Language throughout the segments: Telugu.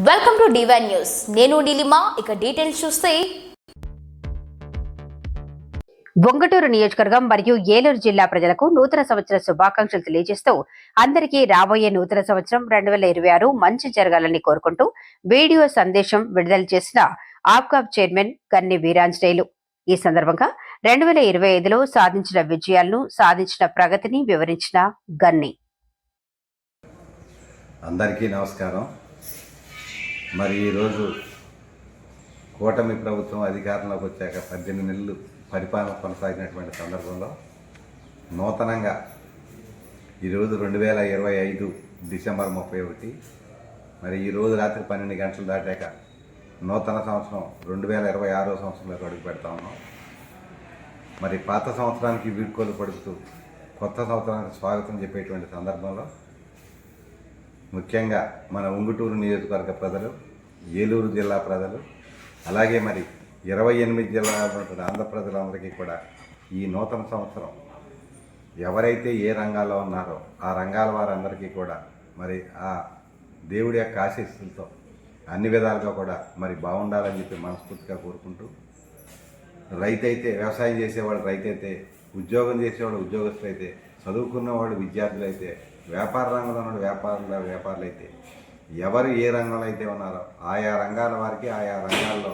Welcome to divine news. నేను నీలిమా. ఇక డీటెయిల్స్ చూస్తే బొంగటూరు నియోజకవర్గం మరియు ఏలూరు జిల్లా ప్రజలకు నూతన సంవత్సర శుభాకాంక్షలు తెలియజేస్తూ అందరికీ రాబోయే నూతన సంవత్సరం 2026 మంచి జరగాలని కోరుకుంటూ వీడియో సందేశం విడుదల చేసిన ఆప్కాబ్ చైర్మన్ గన్ని వీరాంజనేయులు. ఈ సందర్భంగా 2025లో సాధించిన విజయాలను, సాధించిన ప్రగతిని వివరించిన గన్ని. అందరికీ నమస్కారం. మరి ఈరోజు కూటమి ప్రభుత్వం అధికారంలోకి వచ్చాక 18 నెలలు పరిపాలన కొనసాగినటువంటి సందర్భంలో నూతనంగా ఈరోజు 2025 డిసెంబర్ 31, మరి ఈరోజు రాత్రి 12 గంటలు దాటాక నూతన సంవత్సరం 2026 సంవత్సరంలోకి అడుగు పెడతా ఉన్నాం. మరి పాత సంవత్సరానికి వీడ్కోలు పడుతూ కొత్త సంవత్సరానికి స్వాగతం చెప్పేటువంటి సందర్భంలో ముఖ్యంగా మన ఉంగుటూరు నియోజకవర్గ ప్రజలు, ఏలూరు జిల్లా ప్రజలు, అలాగే మరి 28 జిల్లాల ఆంధ్ర ప్రజలందరికీ కూడా ఈ నూతన సంవత్సరం ఎవరైతే ఏ రంగాల్లో ఉన్నారో ఆ రంగాల వారందరికీ కూడా మరి ఆ దేవుడి యొక్క ఆశీస్సులతో అన్ని విధాలుగా కూడా మరి బాగుండాలని చెప్పి మనస్ఫూర్తిగా కోరుకుంటూ, రైతైతే వ్యవసాయం చేసేవాడు రైతైతే, ఉద్యోగం చేసేవాడు ఉద్యోగస్తులైతే, చదువుకున్నవాడు విద్యార్థులైతే, వ్యాపార రంగంలో ఉన్న వ్యాపారులు అయితే, ఎవరు ఏ రంగంలో అయితే ఉన్నారో ఆయా రంగాల వారికి ఆయా రంగాల్లో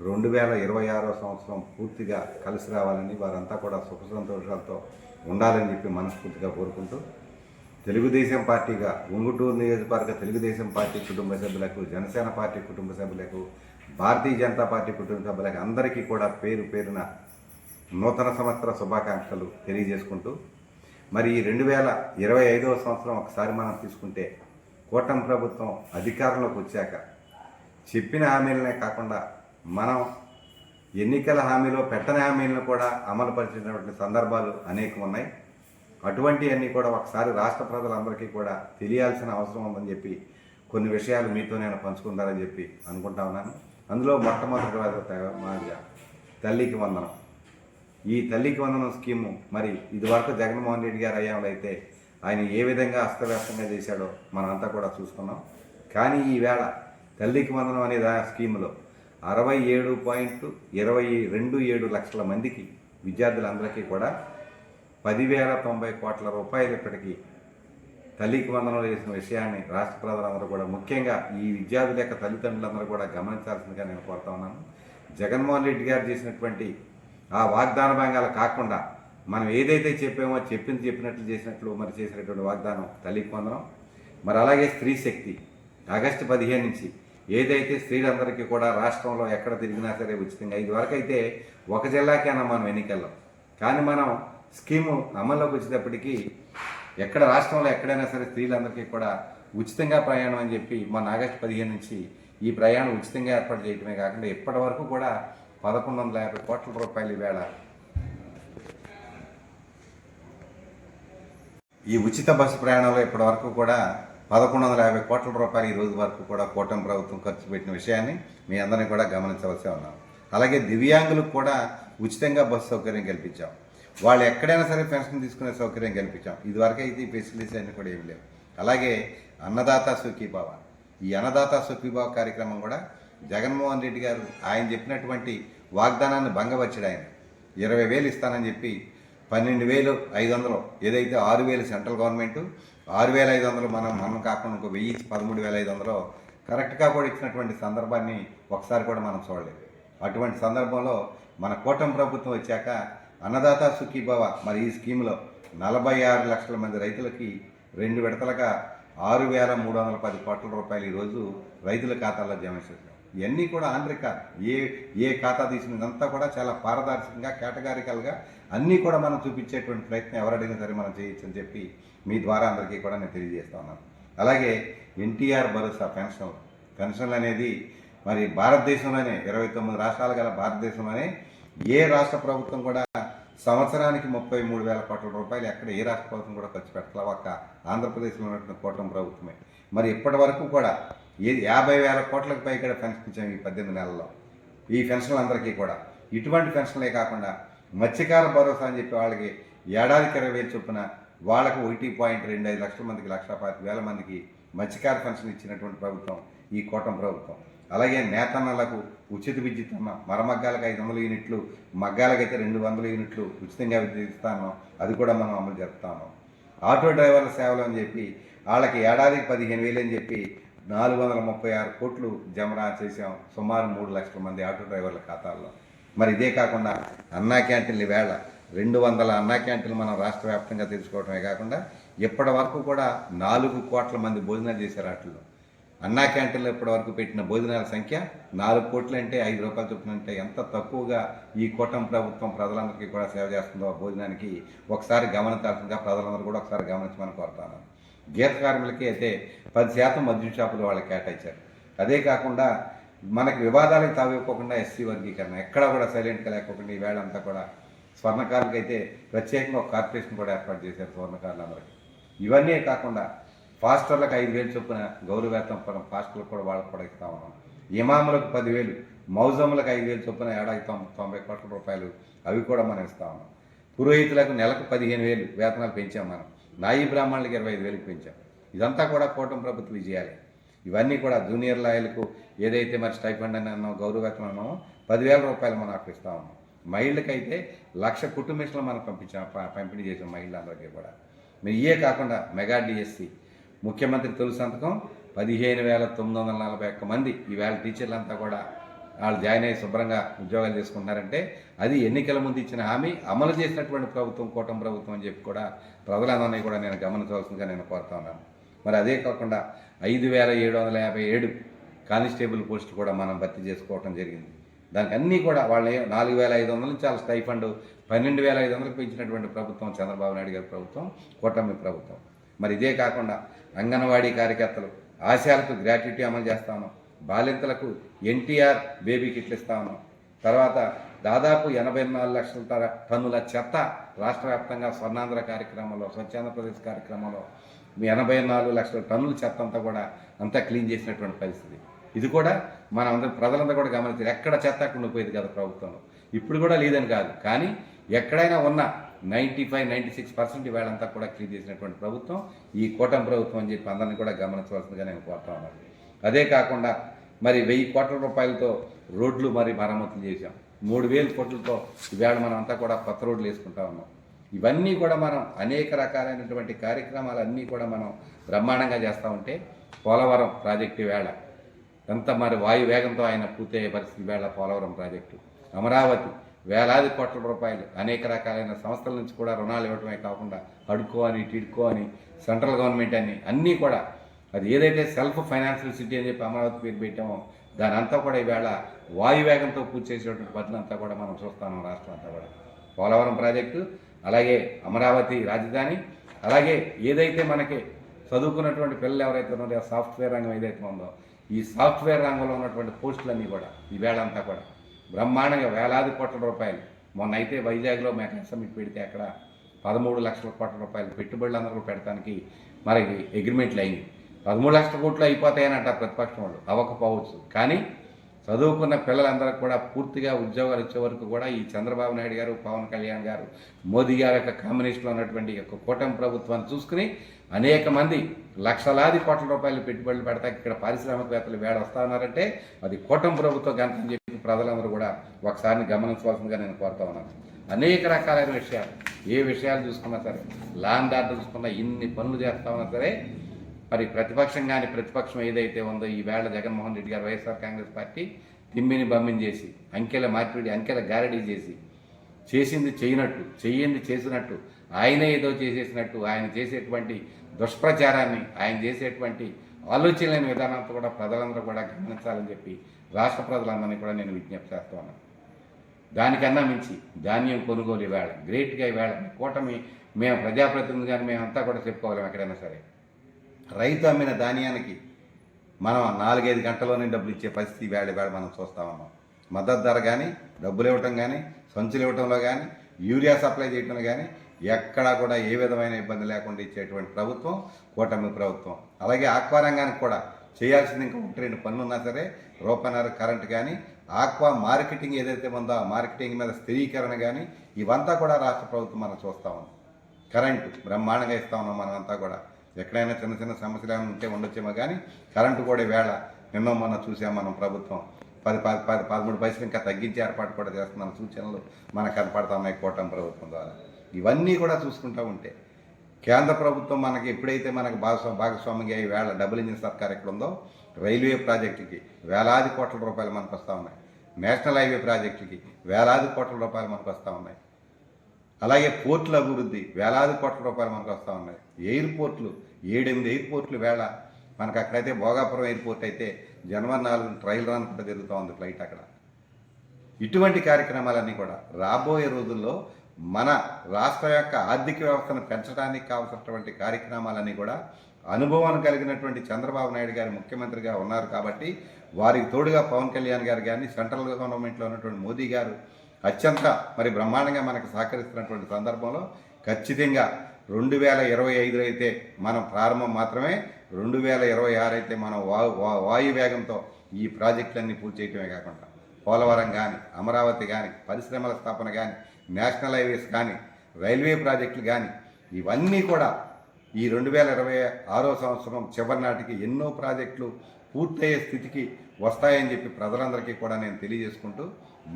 2026 సంవత్సరం పూర్తిగా కలిసి రావాలని, వారంతా కూడా సుఖ సంతోషాలతో ఉండాలని చెప్పి మనస్ఫూర్తిగా కోరుకుంటూ, తెలుగుదేశం పార్టీగా ఉంగుటూరు నియోజకవర్గ తెలుగుదేశం పార్టీ కుటుంబ సభ్యులకు, జనసేన పార్టీ కుటుంబ సభ్యులకు, భారతీయ జనతా పార్టీ కుటుంబ సభ్యులకు అందరికీ కూడా పేరు పేరున నూతన సంవత్సర శుభాకాంక్షలు తెలియజేసుకుంటూ, మరి ఈ 2025వ సంవత్సరం ఒకసారి మనం తీసుకుంటే కూటమి ప్రభుత్వం అధికారంలోకి వచ్చాక చెప్పిన హామీలనే కాకుండా మనం ఎన్నికల హామీలో పెట్టని హామీలను కూడా అమలు పరిచినటువంటి సందర్భాలు అనేకం ఉన్నాయి. అటువంటివన్నీ కూడా ఒకసారి రాష్ట్ర ప్రజలందరికీ కూడా తెలియాల్సిన అవసరం ఉందని చెప్పి కొన్ని విషయాలు మీతో నేను పంచుకుందారని చెప్పి అనుకుంటా ఉన్నాను. అందులో మొట్టమొదటి మాదిరిగా తల్లికి వందనం. ఈ తల్లికి వందనం స్కీము మరి ఇదివరకు జగన్మోహన్ రెడ్డి గారు అయ్యాలో అయితే ఆయన ఏ విధంగా అస్తవ్యస్తంగా చేశాడో మనంతా కూడా చూసుకున్నాం. కానీ ఈవేళ తల్లికి వందనం అనే స్కీములో 67.27 లక్షల మందికి విద్యార్థులందరికీ కూడా 10,090 కోట్ల రూపాయలు ఇప్పటికీ తల్లికి వందనం చేసిన విషయాన్ని రాష్ట్ర ప్రజలందరూ కూడా, ముఖ్యంగా ఈ విద్యార్థుల యొక్క తల్లిదండ్రులందరూ కూడా గమనించాల్సిందిగా నేను కోరుతా ఉన్నాను. జగన్మోహన్ రెడ్డి గారు చేసినటువంటి ఆ వాగ్దాన భంగాలు కాకుండా మనం ఏదైతే చెప్పామో చెప్పినట్లు చేసినట్లు మరి చేసినటువంటి వాగ్దానం తల్లికి వందనం. మరి అలాగే స్త్రీ శక్తి ఆగస్టు 15 నుంచి ఏదైతే స్త్రీలందరికీ కూడా రాష్ట్రంలో ఎక్కడ తిరిగినా సరే ఉచితంగా, ఇదివరకు అయితే ఒక జిల్లాకే అన్నాం మనం ఎన్నికల్లో, కానీ మనం స్కీము అమల్లోకి వచ్చేటప్పటికీ ఎక్కడ రాష్ట్రంలో ఎక్కడైనా సరే స్త్రీలందరికీ కూడా ఉచితంగా ప్రయాణం అని చెప్పి మన ఆగస్టు 15 నుంచి ఈ ప్రయాణం ఉచితంగా ఏర్పాటు చేయడమే కాకుండా ఇప్పటి వరకు కూడా 1,150 కోట్ల రూపాయలు ఈవేళ ఈ ఉచిత బస్సు ప్రయాణంలో ఇప్పటి వరకు కూడా 1,150 కోట్ల రూపాయలు ఈ రోజు వరకు కూడా కూటమి ప్రభుత్వం ఖర్చు పెట్టిన విషయాన్ని మీ అందరినీ కూడా గమనించవలసి ఉన్నాం. అలాగే దివ్యాంగులకు కూడా ఉచితంగా బస్సు సౌకర్యం కల్పించాం. వాళ్ళు ఎక్కడైనా సరే పెన్షన్ తీసుకునే సౌకర్యం కల్పించాం. ఇదివరకు అయితే ఈ ఫెసిలిటీస్ అన్నీ కూడా ఏమి లేవు. అలాగే అన్నదాత సుఖీభావ, ఈ అన్నదాత సుఖీభావ కార్యక్రమం కూడా జగన్మోహన్ రెడ్డి గారు ఆయన చెప్పినటువంటి వాగ్దానాన్ని భంగపరిచాడు. ఆయన 20,000 ఇస్తానని చెప్పి 12,500 ఏదైతే 6,000 సెంట్రల్ గవర్నమెంటు, 6,500 మనం కాకుండా ఇంకో 1,000 13,500 కరెక్ట్గా కూడా ఇచ్చినటువంటి సందర్భాన్ని ఒకసారి కూడా మనం చూడలేదు. అటువంటి సందర్భంలో మన కూటమి ప్రభుత్వం వచ్చాక అన్నదాత సుఖీభావ మరి ఈ స్కీమ్లో 46 లక్షల మంది రైతులకి 2 విడతలుగా 6,310 కోట్ల రూపాయలు ఈరోజు రైతుల ఖాతాల్లో జమ చేశాం. ఇవన్నీ కూడా ఆన్ రికార్డ్, ఏ ఖాతా తీసినదంతా కూడా చాలా పారదర్శకంగా కేటగారికల్గా అన్నీ కూడా మనం చూపించేటువంటి ప్రయత్నం ఎవరడిగినా సరే మనం చేయొచ్చు అని చెప్పి మీ ద్వారా అందరికీ కూడా నేను తెలియజేస్తా ఉన్నాను. అలాగే ఎన్టీఆర్ భరోసా పెన్షన్లు అనేది మరి భారతదేశంలోనే 29 రాష్ట్రాలు గల భారతదేశంలోనే ఏ రాష్ట్ర ప్రభుత్వం కూడా సంవత్సరానికి 33,000 కోట్ల రూపాయలు ఎక్కడ ఏ రాష్ట్ర ప్రభుత్వం కూడా ఖర్చు పెట్టాల, ఒక్క ఆంధ్రప్రదేశ్లో ఉన్నటువంటి కూటమి ప్రభుత్వమే. మరి ఇప్పటి వరకు కూడా 50,000 కోట్లకు పై ఇక్కడ పెన్షన్ ఇచ్చాము ఈ 18 నెలల్లో. ఈ పెన్షన్లు అందరికీ కూడా ఇటువంటి పెన్షన్లే కాకుండా మత్స్యకార భరోసా అని చెప్పి వాళ్ళకి ఏడాదికి 20,000 చొప్పున వాళ్ళకు 1.25 లక్షల మందికి 1,25,000 మందికి మత్స్యకార పెన్షన్ ఇచ్చినటువంటి ప్రభుత్వం ఈ కూటమి ప్రభుత్వం. అలాగే నేతన్నలకు ఉచిత విద్యుత్ అన్నాం, మరమగ్గాలకు 500 యూనిట్లు, మగ్గాలకైతే 200 యూనిట్లు ఉచితంగా విద్యుత్ ఇస్తాను, అది కూడా మనం అమలు జరుపుతాము. ఆటో డ్రైవర్ల సేవలు అని చెప్పి వాళ్ళకి ఏడాదికి 15,000 అని చెప్పి 436 కోట్లు జమ చేసాం, సుమారు 3 లక్షల మంది ఆటో డ్రైవర్ల ఖాతాల్లో. మరి ఇదే కాకుండా అన్నా క్యాంటీన్లు వేళ 200 అన్నా క్యాంటీన్లు మనం రాష్ట్ర వ్యాప్తంగా తెలుసుకోవడమే కాకుండా ఇప్పటి వరకు కూడా 4 కోట్ల మంది భోజనాలు చేశారు. వాటిల్లో అన్నా క్యాంటీన్లో ఇప్పటి వరకు పెట్టిన భోజనాల సంఖ్య 4 కోట్లు అంటే 5 రూపాయలు చొప్పున అంటే ఎంత తక్కువగా ఈ కూటమి ప్రభుత్వం ప్రజలందరికీ కూడా సేవ చేస్తుందో ఆ భోజనానికి ఒకసారి గమనించాల్సిందిగా ప్రజలందరూ కూడా ఒకసారి గమనించమని కోరుతాను. గీత కార్మికులకి అయితే 10% మద్యం షాపులు వాళ్ళకి కేటాయించారు. అదే కాకుండా మనకి వివాదాలకు తావివ్వకుండా ఎస్సీ వర్గీకరణ ఎక్కడా కూడా సైలెంట్గా లేకపోకుండా ఈ వేళంతా కూడా స్వర్ణకారులకి అయితే ప్రత్యేకంగా ఒక కార్పొరేషన్ కూడా ఏర్పాటు చేశారు స్వర్ణకారులందరికీ. ఇవన్నీ కాకుండా పాస్టర్లకు 5,000 చొప్పున గౌరవ వేతనం పాస్టర్లకు కూడా వాళ్ళకు కూడా ఇస్తా ఉన్నాం. ఇమాములకు 10,000, మౌజములకు 5,000 చొప్పున ఏడాది 90 కోట్ల రూపాయలు అవి కూడా మనం ఇస్తా ఉన్నాం. పురోహితులకు నెలకు 15,000 వేతనాలు పెంచాం మనం. నాయి బ్రాహ్మణులకు 25,000 పెంచాం. ఇదంతా కూడా కూటమి ప్రభుత్వ విజయాలే. ఇవన్నీ కూడా జూనియర్ లాయర్లకు ఏదైతే మరి స్టైఫండ్ అని అన్నామో, గౌరవ వేతనం అన్నామో 10,000 రూపాయలు మనం అక్కడ ఇస్తా ఉన్నాం. మహిళలకైతే 1,00,000 కుటుంబీసులు మనం పంపిణీ చేసాం మహిళలందరికీ కూడా. మరి ఇవే కాకుండా మెగా డిఎస్సి ముఖ్యమంత్రి తొలి సంతకం 15,941 మంది ఈవేళ టీచర్లంతా కూడా వాళ్ళు జాయిన్ అయ్యి శుభ్రంగా ఉద్యోగాలు చేసుకుంటున్నారంటే అది ఎన్నికల ముందు ఇచ్చిన హామీ అమలు చేసినటువంటి ప్రభుత్వం కూటమి ప్రభుత్వం అని చెప్పి కూడా ప్రజలందరినీ కూడా నేను గమనించవలసిందిగా నేను కోరుతా ఉన్నాను. మరి అదే కాకుండా 5,757 కానిస్టేబుల్ పోస్టులు కూడా మనం భర్తీ చేసుకోవడం జరిగింది. దానికి అన్నీ కూడా వాళ్ళ 4,500 నుంచి చాలా స్టైఫండ్ 12,500 పెంచినటువంటి ప్రభుత్వం చంద్రబాబు నాయుడు గారి ప్రభుత్వం, కూటమి ప్రభుత్వం. మరి ఇదే కాకుండా అంగన్వాడీ కార్యకర్తలు ఆశయాలకు గ్రాట్యుటీ అమలు చేస్తా ఉన్నాం. బాలింతలకు ఎన్టీఆర్ బేబీ కిట్లు ఇస్తా ఉన్నాం. తర్వాత దాదాపు 84 లక్షల టన్నుల చెత్త రాష్ట్ర వ్యాప్తంగా స్వర్ణాంధ్ర కార్యక్రమంలో, స్వచ్ఛాంధ్రప్రదేశ్ కార్యక్రమంలో 84 లక్షల టన్నుల చెత్త అంతా కూడా క్లీన్ చేసినటువంటి పరిస్థితి. ఇది కూడా మనం అందరూ ప్రజలందరూ కూడా గమనించారు. ఎక్కడ చెత్త అక్కడ ఉండిపోయేది కదా ప్రభుత్వంలో. ఇప్పుడు కూడా లేదని కాదు, కానీ ఎక్కడైనా ఉన్న 95-96% వేళంతా కూడా క్లీన్ చేసినటువంటి ప్రభుత్వం ఈ కూటమి ప్రభుత్వం అని చెప్పి అందరినీ కూడా గమనించవలసిందిగా నేను కోరుతా ఉన్నాను. అదే కాకుండా మరి 1,000 కోట్ల రూపాయలతో రోడ్లు మరి మరమ్మతులు చేశాం. 3,000 కోట్లతో ఈవేళ మనం అంతా కూడా కొత్త రోడ్లు వేసుకుంటా ఉన్నాం. ఇవన్నీ కూడా మనం అనేక రకాలైనటువంటి కార్యక్రమాలన్నీ కూడా మనం బ్రహ్మాండంగా చేస్తూ ఉంటే పోలవరం ప్రాజెక్టు వేళ ఎంత మరి వాయు వేగంతో ఆయన పూర్తయ్యే పరిస్థితి వేళ పోలవరం ప్రాజెక్టు, అమరావతి వేలాది కోట్ల రూపాయలు అనేక రకాలైన సంస్థల నుంచి కూడా రుణాలు ఇవ్వటమే కాకుండా అడుకో అని టిడ్కో అని సెంట్రల్ గవర్నమెంట్ అని అన్నీ కూడా అది ఏదైతే సెల్ఫ్ ఫైనాన్షియల్ సిటీ అని చెప్పి అమరావతి పేరు పెట్టామో దాని అంతా కూడా ఈవేళ వాయువేగంతో పూర్తి చేసేటువంటి పద్ధతి అంతా కూడా మనం చూస్తాము. రాష్ట్రం అంతా కూడా పోలవరం ప్రాజెక్టు, అలాగే అమరావతి రాజధాని, అలాగే ఏదైతే మనకి చదువుకున్నటువంటి పిల్లలు ఎవరైతే ఉన్నారో సాఫ్ట్వేర్ రంగం ఏదైతే ఉందో ఈ సాఫ్ట్వేర్ రంగంలో ఉన్నటువంటి పోస్టులన్నీ కూడా ఈవేళ అంతా కూడా బ్రహ్మాండంగా వేలాది కోట్ల రూపాయలు. మొన్న అయితే వైజాగ్లో మెగా సమ్మిట్ పెడితే అక్కడ 13 లక్షల కోట్ల రూపాయలు పెట్టుబడులు అందరూ పెడతానికి మరి అగ్రిమెంట్లు అయింది. 13 లక్షల కోట్లు అయిపోతాయని అంటారు ప్రతిపక్షం వాళ్ళు, అవ్వకపోవచ్చు. కానీ చదువుకున్న పిల్లలందరికీ కూడా పూర్తిగా ఉద్యోగాలు ఇచ్చే వరకు కూడా ఈ చంద్రబాబు నాయుడు గారు, పవన్ కళ్యాణ్ గారు, మోదీ గారి యొక్క కాంబినేషన్లో ఉన్నటువంటి యొక్క కూటమి ప్రభుత్వాన్ని చూసుకుని అనేక మంది లక్షలాది కోట్ల రూపాయలు పెట్టుబడులు పెడతాకి ఇక్కడ పారిశ్రామికవేత్తలు వేడ వస్తా ఉన్నారంటే అది కూటమి ప్రభుత్వం గంట అని చెప్పి ప్రజలందరూ కూడా ఒకసారి గమనించవలసిందిగా నేను కోరుతా ఉన్నాను. అనేక రకాలైన విషయాలు, ఏ విషయాలు చూసుకున్నా సరే, లాండ్ ఆర్డర్ చూసుకున్నా, ఇన్ని పనులు చేస్తా ఉన్నా సరే మరి ప్రతిపక్షం కానీ ప్రతిపక్షం ఏదైతే ఉందో ఈవేళ జగన్మోహన్ రెడ్డి గారు వైఎస్ఆర్ కాంగ్రెస్ పార్టీ తిమ్మిని బమ్మిని చేసి అంకెల మార్పిడి, అంకెల గారడీ చేసి చేసింది చేయనట్టు, చెయ్యింది చేసినట్టు, ఆయనే ఏదో చేసేసినట్టు, ఆయన చేసేటువంటి దుష్ప్రచారాన్ని, ఆయన చేసేటువంటి ఆలోచన లేని విధానంతో కూడా ప్రజలందరూ కూడా గమనించాలని చెప్పి రాష్ట్ర ప్రజలందరినీ కూడా నేను విజ్ఞప్తి చేస్తూ ఉన్నాను. దానికన్నా మించి ధాన్యం కొనుగోలు ఈవేళ గ్రేట్గా ఈవేళ కూటమి మేము ప్రజాప్రతినిధులు కానీ మేమంతా కూడా చెప్పుకోగలం. ఎక్కడైనా సరే రైతు అమ్మిన ధాన్యానికి మనం 4-5 గంటల్లోనే డబ్బులు ఇచ్చే పరిస్థితి వేళ మనం చూస్తూ ఉన్నాం. మద్దతు ధర కానీ, డబ్బులు ఇవ్వటం కానీ, సంచులు ఇవ్వటంలో కానీ, యూరియా సప్లై చేయటంలో కానీ ఎక్కడా కూడా ఏ విధమైన ఇబ్బంది లేకుండా ఇచ్చేటువంటి ప్రభుత్వం కూటమి ప్రభుత్వం. అలాగే ఆక్వా రంగానికి కూడా చేయాల్సింది ఇంకా 1-2 పనులు ఉన్నా సరే రూపాయన్నర కరెంట్ కానీ, ఆక్వా మార్కెటింగ్ ఏదైతే ఉందో ఆ మార్కెటింగ్ మీద స్థిరీకరణ కానీ ఇవంతా కూడా రాష్ట్ర ప్రభుత్వం మనం చూస్తూ ఉన్నాం. కరెంటు బ్రహ్మాండంగా ఇస్తూ ఉన్నాం. మనమంతా కూడా ఎక్కడైనా చిన్న చిన్న సమస్యలు ఏమైనా ఉంటే ఉండొచ్చేమో కానీ కరెంటు కూడా వేళ నిన్న మొన్న చూసాం మనం ప్రభుత్వం 13 పైసలు ఇంకా తగ్గించి ఏర్పాటు కూడా చేస్తున్న సూచనలు మనకు కనపడతా ఉన్నాయి కూటమి ప్రభుత్వం ద్వారా. ఇవన్నీ కూడా చూసుకుంటూ ఉంటే కేంద్ర ప్రభుత్వం మనకి ఎప్పుడైతే మనకు భాగస్వామిగా ఈవేళ డబుల్ ఇంజిన్ సర్కార్ ఎక్కడ ఉందో రైల్వే ప్రాజెక్టుకి వేలాది కోట్ల రూపాయలు మనకు వస్తూ ఉన్నాయి, నేషనల్ హైవే ప్రాజెక్టుకి వేలాది కోట్ల రూపాయలు మనకు వస్తూ ఉన్నాయి, అలాగే పోర్టుల అభివృద్ధి వేలాది కోట్ల రూపాయలు మనకు వస్తూ ఉన్నాయి, ఎయిర్పోర్ట్లు 7-8 ఎయిర్పోర్ట్లు వేళ మనకు అక్కడైతే భోగాపురం ఎయిర్పోర్ట్ అయితే జనవరి 4 ట్రయల్ రన్ కూడా జరుగుతూ ఉంది ఫ్లైట్ అక్కడ. ఇటువంటి కార్యక్రమాలన్నీ కూడా రాబోయే రోజుల్లో మన రాష్ట్ర యొక్క ఆర్థిక వ్యవస్థను పెంచడానికి కావాల్సినటువంటి కార్యక్రమాలన్నీ కూడా అనుభవం కలిగినటువంటి చంద్రబాబు నాయుడు గారు ముఖ్యమంత్రిగా ఉన్నారు కాబట్టి వారికి తోడుగా పవన్ కళ్యాణ్ గారు కానీ సెంట్రల్ గవర్నమెంట్లో ఉన్నటువంటి మోదీ గారు అత్యంత బ్రహ్మాండంగా మనకు సహకరిస్తున్నటువంటి సందర్భంలో ఖచ్చితంగా 2025 అయితే మనం ప్రారంభం మాత్రమే, 2026 అయితే మనం వాయు వేగంతో ఈ ప్రాజెక్టులన్నీ పూర్తి చేయటమే కాకుండా పోలవరం కానీ, అమరావతి కానీ, పరిశ్రమల స్థాపన కానీ, నేషనల్ హైవేస్ కానీ, రైల్వే ప్రాజెక్టులు కానీ ఇవన్నీ కూడా ఈ 2026 సంవత్సరం చివరి నాటికి ఎన్నో ప్రాజెక్టులు పూర్తయ్యే స్థితికి వస్తాయని చెప్పి ప్రజలందరికీ కూడా నేను తెలియజేసుకుంటూ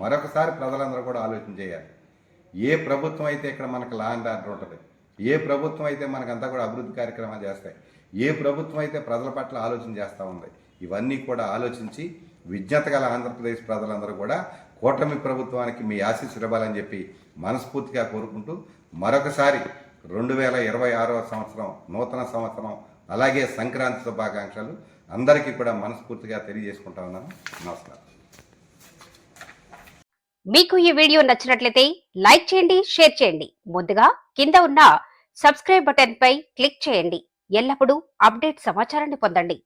మరొకసారి ప్రజలందరూ కూడా ఆలోచన చేయాలి. ఏ ప్రభుత్వం అయితే ఇక్కడ మనకు లా అండ్ ఆర్డర్ ఉంటుంది, ఏ ప్రభుత్వం అయితే మనకంతా కూడా అభివృద్ధి కార్యక్రమాలు చేస్తాయి, ఏ ప్రభుత్వం అయితే ప్రజల పట్ల ఆలోచన చేస్తూ ఉంది, ఇవన్నీ కూడా ఆలోచించి విజ్ఞత గల ఆంధ్రప్రదేశ్ ప్రజలందరూ కూడా కూటమి ప్రభుత్వానికి మీ ఆశీస్సులు ఇవ్వాలని చెప్పి మనస్ఫూర్తిగా కోరుకుంటూ మరొకసారి 2026 సంవత్సరం నూతన సంవత్సరం అలాగే సంక్రాంతి శుభాకాంక్షలు అందరికీ కూడా మనస్ఫూర్తిగా తెలియజేసుకుంటా ఉన్నాను. నమస్కారం. మీకు ఈ వీడియో నచ్చినట్లయితే లైక్ చేయండి, షేర్ చేయండి. ముందుగా కింద ఉన్న సబ్స్క్రైబ్ బటన్ పై క్లిక్ చేయండి. ఎల్లప్పుడూ అప్డేట్ సమాచారాన్ని పొందండి.